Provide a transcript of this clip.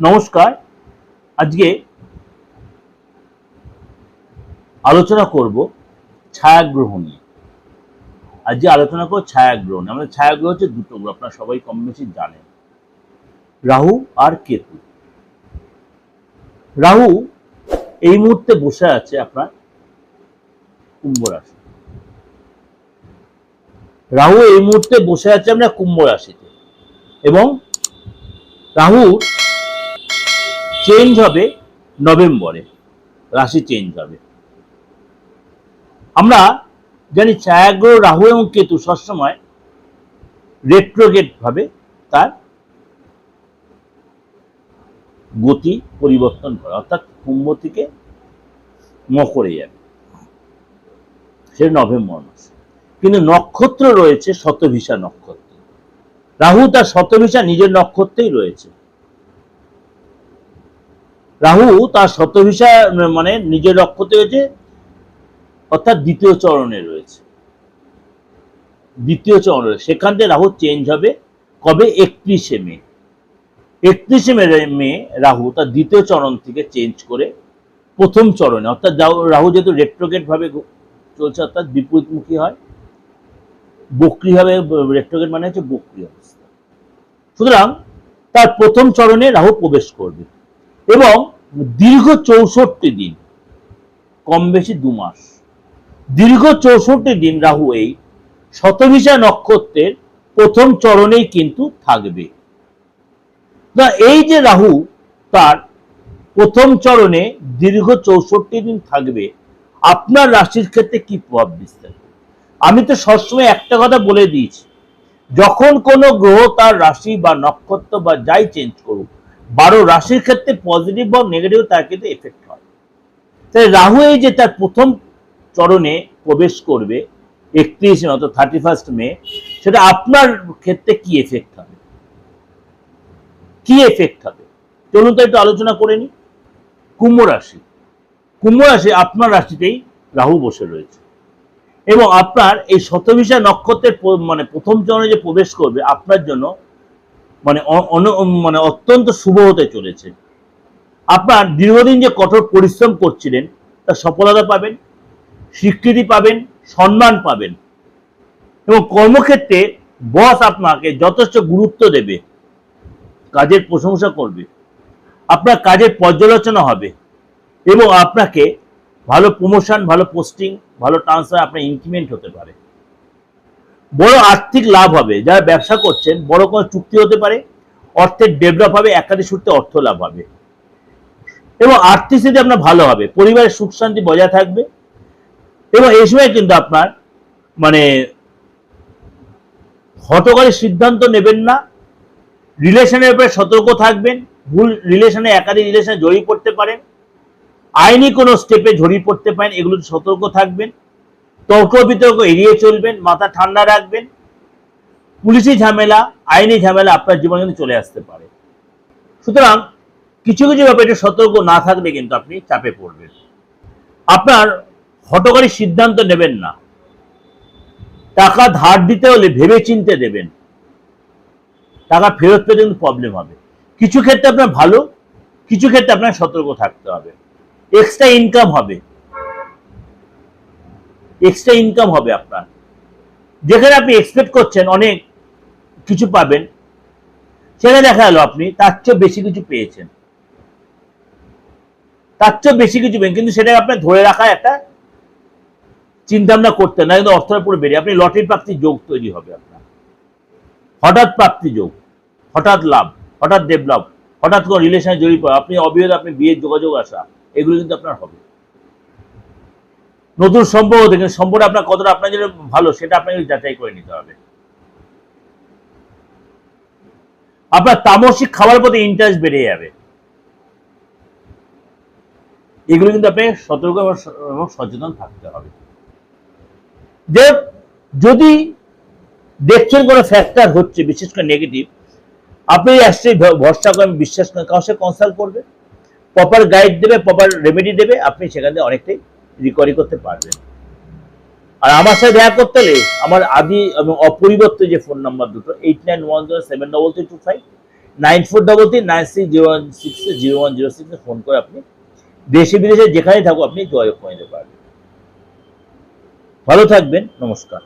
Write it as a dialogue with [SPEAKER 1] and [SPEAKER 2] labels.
[SPEAKER 1] নমস্কার। আজকে আলোচনা করব ছায়াগ্রহ নিয়ে। আজকে আলোচনা করব ছায়াগ্রহ নিয়ে। আমাদের ছায়াগ্রহ হচ্ছে দুটো গ্রহ, আপনারা সবাই কম বেশি জানেন, রাহু আর কেতু। রাহু এই মুহূর্তে বসে আছে আপনার কুম্ভ রাশি। রাহু এই মুহূর্তে বসে আছে আপনার কুম্ভ রাশিতে, এবং রাহুর চেঞ্জ হবে নভেম্বরে, রাশি চেঞ্জ হবে। আমরা জানি ছায়াগ্রহ রাহু এবং কেতু সবসময় রেট্রোগেট ভাবে তার গতি পরিবর্তন করে, অর্থাৎ কুম্ভ থেকে মকরে যাবে, সেটা নভেম্বর মাসে। কিন্তু নক্ষত্র রয়েছে শতভিষা নক্ষত্র। রাহু তার শতভিষা নিজের নক্ষত্রেই রয়েছে। রাহু তার শতভিষা মানে নিজের নক্ষত্রে রয়েছে, অর্থাৎ দ্বিতীয় চরণে রয়েছে। দ্বিতীয় চরণে সেখান থেকে রাহু চেঞ্জ হবে কবে? 31শে মে। 31শে মে রাহু তার দ্বিতীয় চরণ থেকে চেঞ্জ করে প্রথম চরণে, অর্থাৎ রাহু যেহেতু রেট্রোগেট ভাবে চলছে, অর্থাৎ বিপরীতমুখী হয়, বক্রী ভাবে। রেট্রোগেট মানে হচ্ছে বক্রী অবস্থা। সুতরাং তার প্রথম চরণে রাহু প্রবেশ করবে এবং দীর্ঘ 64 দিন, কম বেশি 2 মাস, দীর্ঘ 64 দিন রাহু এই শতভিষা নক্ষত্রের প্রথম চরণেই কিন্তু থাকবে। এই যে রাহু তার প্রথম চরণে দীর্ঘ 64 দিন থাকবে, আপনার রাশির ক্ষেত্রে কি প্রভাব বিস্তার? আমি তো সবসময় একটা কথা বলে দিয়েছি, যখন কোনো গ্রহ তার রাশি বা নক্ষত্র বা যাই চেঞ্জ করুক, 12 রাশির ক্ষেত্রে পজিটিভ বা নেগেটিভ তার ক্ষেত্রে এফেক্ট হয়। তাই রাহু এই যে তার প্রথম চরণে প্রবেশ করবে 31 মে, অর্থাৎ 31 মে, সেটা আপনার ক্ষেত্রে কি এফেক্ট হবে? কি এফেক্ট হবে চলুন তো একটু আলোচনা করে নি। কুম্ভ রাশি, কুম্ভ রাশি আপনার রাশিতেই রাহু বসে রয়েছে, এবং আপনার এই শতভিষা নক্ষত্রের মানে প্রথম চরণে যে প্রবেশ করবে আপনার জন্য মানে অত্যন্ত শুভ হতে চলেছে। আপনার দীর্ঘদিন যে কঠোর পরিশ্রম করছিলেন তার সফলতা পাবেন, স্বীকৃতি পাবেন, সম্মান পাবেন, এবং কর্মক্ষেত্রে বস আপনাকে যথেষ্ট গুরুত্ব দেবে, কাজের প্রশংসা করবে, আপনার কাজের পর্যালোচনা হবে, এবং আপনাকে ভালো প্রমোশন, ভালো পোস্টিং, ভালো ট্রান্সফার, আপনার ইনক্রিমেন্ট হতে পারে। বড় আর্থিক লাভ হবে। যারা ব্যবসা করছেন বড় কোনো চুক্তি হতে পারে, অর্থের ডেভেলপ হবে, একাধিক সূত্রে অর্থ লাভ হবে, এবং আর্থিক স্থিতি আপনার ভালো হবে, পরিবারের সুখ শান্তি বজায় থাকবে। এবং এই সময় কিন্তু আপনার মানে হঠকারী সিদ্ধান্ত নেবেন না, রিলেশনের উপরে সতর্ক থাকবেন, ভুল রিলেশনে, একাধিক রিলেশনে জড়িয়ে পড়তে পারেন, আইনি কোনো স্টেপে জড়িয়ে পড়তে পারেন, এগুলোতে সতর্ক থাকবেন, তর্ক বিতর্ক এড়িয়ে চলবেন, মাথা ঠান্ডা রাখবেন। পুলিশি ঝামেলা, আইনি ঝামেলা আপনার জীবনে কিন্তু চলে আসতে পারে। সুতরাং কিছু কিছু ব্যাপারে একটু সতর্ক না থাকলে কিন্তু আপনি চাপে পড়বেন। আপনার হঠকারী সিদ্ধান্ত নেবেন না, টাকা ধার দিতে হলে ভেবে চিন্তে দেবেন, টাকা ফেরত পেতে কিন্তু প্রবলেম হবে। কিছু ক্ষেত্রে আপনার ভালো, কিছু ক্ষেত্রে আপনার সতর্ক থাকতে হবে। এক্সট্রা ইনকাম হবে, এক্সট্রা ইনকাম হবে আপনার, যেখানে আপনি এক্সপেক্ট করছেন অনেক কিছু পাবেন, সেখানে দেখা গেল আপনি তার চেয়ে বেশি কিছু পেয়েছেন, তার চেয়ে বেশি কিছু পেয়েছেন, কিন্তু সেটা আপনার ধরে রাখা একটা চিন্তা ভাবনা করতেন না, কিন্তু অর্থের পুরো বেরিয়ে আপনি লটারি প্রাপ্তির যোগ তৈরি হবে আপনার, হঠাৎ প্রাপ্তি যোগ, হঠাৎ লাভ, হঠাৎ ডেভেলপ, হঠাৎ কোনো রিলেশনে জড়িয়ে পড়া, আপনি অবিরত আপনি বিয়ের যোগাযোগ আসা, এগুলো কিন্তু আপনার হবে। নতুন সম্পর্ক দেখেন, সম্পর্ক আপনার কতটা আপনার জন্য ভালো সেটা আপনাকে যাচাই করে নিতে হবে। আপনার তামসিক খাবার প্রতি ইন্টারেস্ট বেড়ে যাবে, এগুলো কিন্তু আপনাকে সতর্ক এবং সচেতন থাকতে হবে। যে যদি দেখছেন কোনো ফ্যাক্টর হচ্ছে বিশেষ করে নেগেটিভ, আপনি আসছে ভরসা করেন, বিশ্বাস করেন, কারোর সাথে কনসাল্ট করবে, প্রপার গাইড দেবে, প্রপার রেমেডি দেবে, আপনি সেখান থেকে অনেকটাই রিকভারি করতে পারবেন। আর আমার সাথে দেখা করতে হলে আমার আদি এবং অপরিবর্তিত যে ফোন নাম্বার দুটো 8910733325, 9433960106 ফোন করে আপনি দেশে বিদেশে যেখানে থাকুক আপনি জয়যোগ করে নিতে পারবেন। ভালো থাকবেন, নমস্কার।